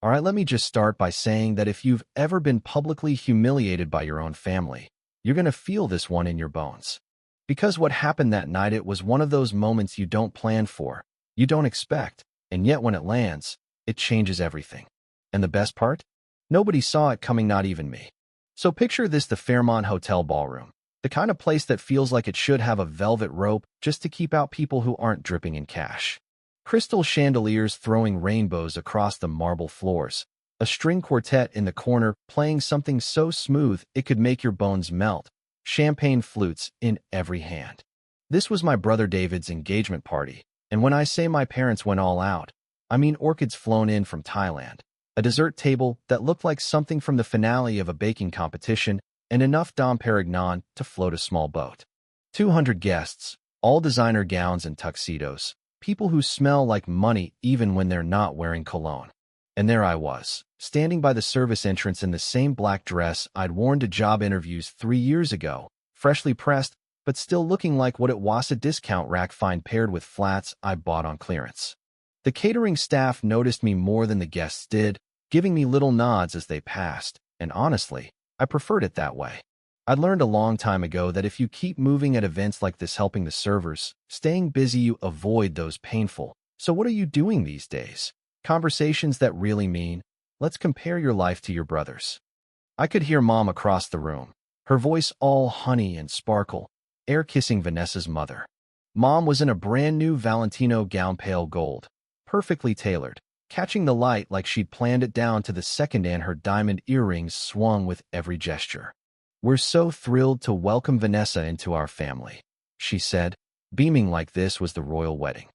All right, let me just start by saying that if you've ever been publicly humiliated by your own family, you're going to feel this one in your bones. Because what happened that night, it was one of those moments you don't plan for, you don't expect, and yet when it lands, it changes everything. And the best part? Nobody saw it coming, not even me. So picture this: the Fairmont Hotel ballroom. The kind of place that feels like it should have a velvet rope just to keep out people who aren't dripping in cash. Crystal chandeliers throwing rainbows across the marble floors. A string quartet in the corner playing something so smooth it could make your bones melt. Champagne flutes in every hand. This was my brother David's engagement party, and when I say my parents went all out, I mean orchids flown in from Thailand, a dessert table that looked like something from the finale of a baking competition, and enough Dom Perignon to float a small boat. 200 guests, all designer gowns and tuxedos, people who smell like money even when they're not wearing cologne. And there I was, standing by the service entrance in the same black dress I'd worn to job interviews 3 years ago, freshly pressed, but still looking like what it was: a discount rack find paired with flats I bought on clearance. The catering staff noticed me more than the guests did, giving me little nods as they passed, and honestly, I preferred it that way. I learned a long time ago that if you keep moving at events like this, helping the servers, staying busy, you avoid those painful "so what are you doing these days?" conversations that really mean, let's compare your life to your brother's. I could hear Mom across the room, her voice all honey and sparkle, air kissing Vanessa's mother. Mom was in a brand new Valentino gown, pale gold, perfectly tailored, catching the light like she'd planned it down to the second, and her diamond earrings swung with every gesture. "We're so thrilled to welcome Vanessa into our family," she said, beaming like this was the royal wedding.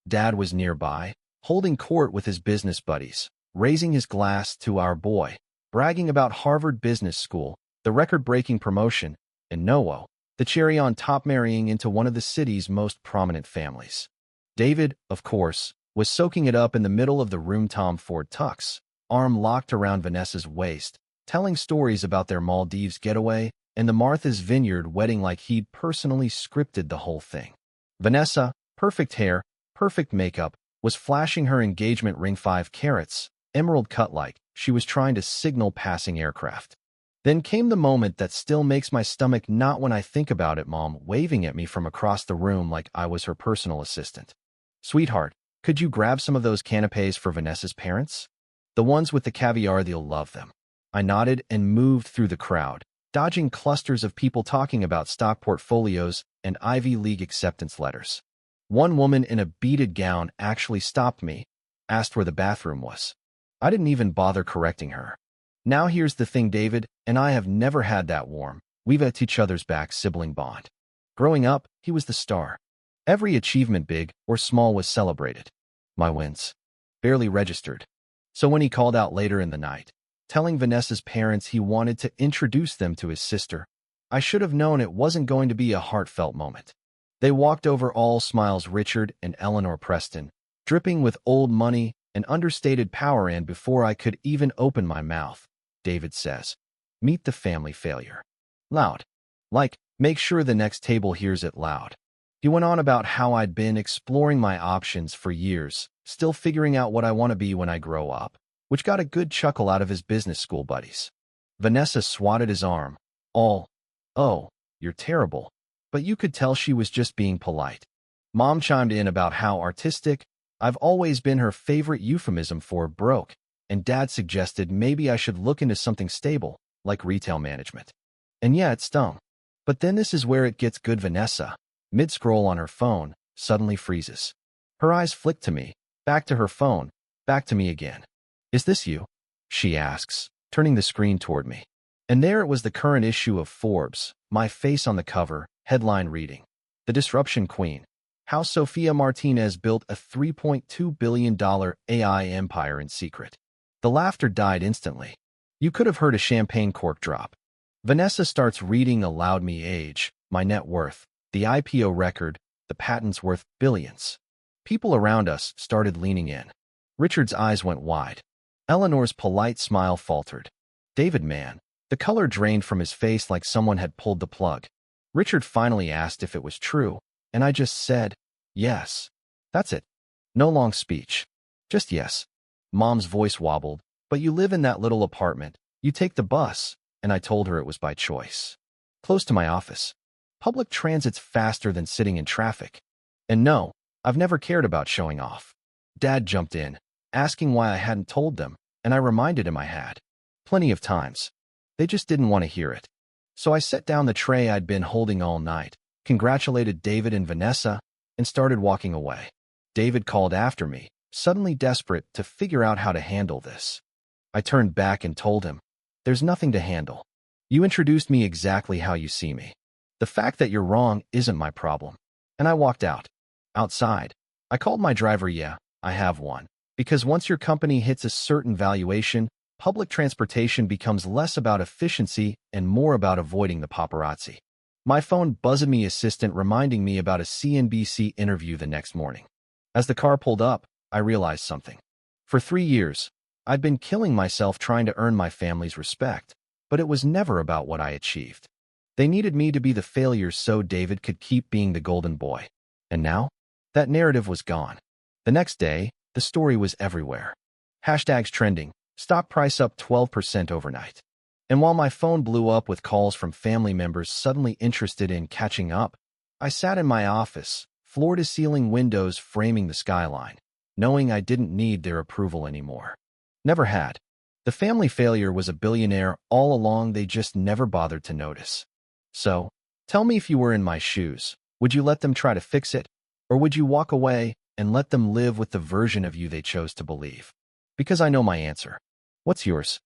Dad was nearby, holding court with his business buddies, raising his glass to our boy, bragging about Harvard Business School, the record-breaking promotion, and Noah, the cherry on top, marrying into one of the city's most prominent families. David, of course, was soaking it up in the middle of the room, Tom Ford tux, arm locked around Vanessa's waist, telling stories about their Maldives getaway and the Martha's Vineyard wedding like he'd personally scripted the whole thing. Vanessa, perfect hair, perfect makeup, was flashing her engagement ring, 5 carats, emerald cut like she was trying to signal passing aircraft. Then came the moment that still makes my stomach knot when I think about it: Mom waving at me from across the room like I was her personal assistant. "Sweetheart, could you grab some of those canapes for Vanessa's parents? The ones with the caviar, they'll love them." I nodded and moved through the crowd, dodging clusters of people talking about stock portfolios and Ivy League acceptance letters. One woman in a beaded gown actually stopped me, asked where the bathroom was. I didn't even bother correcting her. Now here's the thing: David and I have never had that warm, we've at each other's back sibling bond. Growing up, he was the star. Every achievement, big or small, was celebrated. My wins barely registered. So when he called out later in the night, telling Vanessa's parents he wanted to introduce them to his sister, I should have known it wasn't going to be a heartfelt moment. They walked over, all smiles: Richard and Eleanor Preston, dripping with old money and understated power, and before I could even open my mouth, David says, "Meet the family failure." Loud. Like, make sure the next table hears it loud. He went on about how I'd been exploring my options for years, still figuring out what I want to be when I grow up, which got a good chuckle out of his business school buddies. Vanessa swatted his arm, all, "Oh, you're terrible." But you could tell she was just being polite. Mom chimed in about how artistic I've always been, her favorite euphemism for broke, and Dad suggested maybe I should look into something stable, like retail management. And yeah, it stung. But then this is where it gets good. Vanessa, mid-scroll on her phone, suddenly freezes. Her eyes flick to me, back to her phone, back to me again. "Is this you?" she asks, turning the screen toward me. And there it was, the current issue of Forbes, my face on the cover, headline reading, "The Disruption Queen: How Sofia Martinez Built a $3.2 billion AI Empire in Secret." The laughter died instantly. You could have heard a champagne cork drop. Vanessa starts reading aloud: "Me age, my net worth, the IPO record, the patents worth billions." People around us started leaning in. Richard's eyes went wide. Eleanor's polite smile faltered. David, man, the color drained from his face like someone had pulled the plug. Richard finally asked if it was true, and I just said, "Yes." That's it. No long speech. Just yes. Mom's voice wobbled. But you live in that little apartment. You take the bus. And I told her it was by choice. Close to my office. Public transit's faster than sitting in traffic. And no, I've never cared about showing off. Dad jumped in, asking why I hadn't told them, and I reminded him I had. Plenty of times. They just didn't want to hear it. So I set down the tray I'd been holding all night, congratulated David and Vanessa, and started walking away. David called after me, suddenly desperate to figure out how to handle this. I turned back and told him, "There's nothing to handle. You introduced me exactly how you see me. The fact that you're wrong isn't my problem." And I walked out. Outside, I called my driver. "Yeah, I have one." Because once your company hits a certain valuation, public transportation becomes less about efficiency and more about avoiding the paparazzi. My phone buzzed me assistant reminding me about a CNBC interview the next morning. As the car pulled up, I realized something. For 3 years, I'd been killing myself trying to earn my family's respect, but it was never about what I achieved. They needed me to be the failure so David could keep being the golden boy. And now, that narrative was gone. The next day, the story was everywhere. Hashtags trending, stock price up 12% overnight. And while my phone blew up with calls from family members suddenly interested in catching up, I sat in my office, floor-to-ceiling windows framing the skyline, knowing I didn't need their approval anymore. Never had. The family failure was a billionaire all along, they just never bothered to notice. So, tell me, if you were in my shoes, would you let them try to fix it? Or would you walk away and let them live with the version of you they chose to believe? Because I know my answer. What's yours?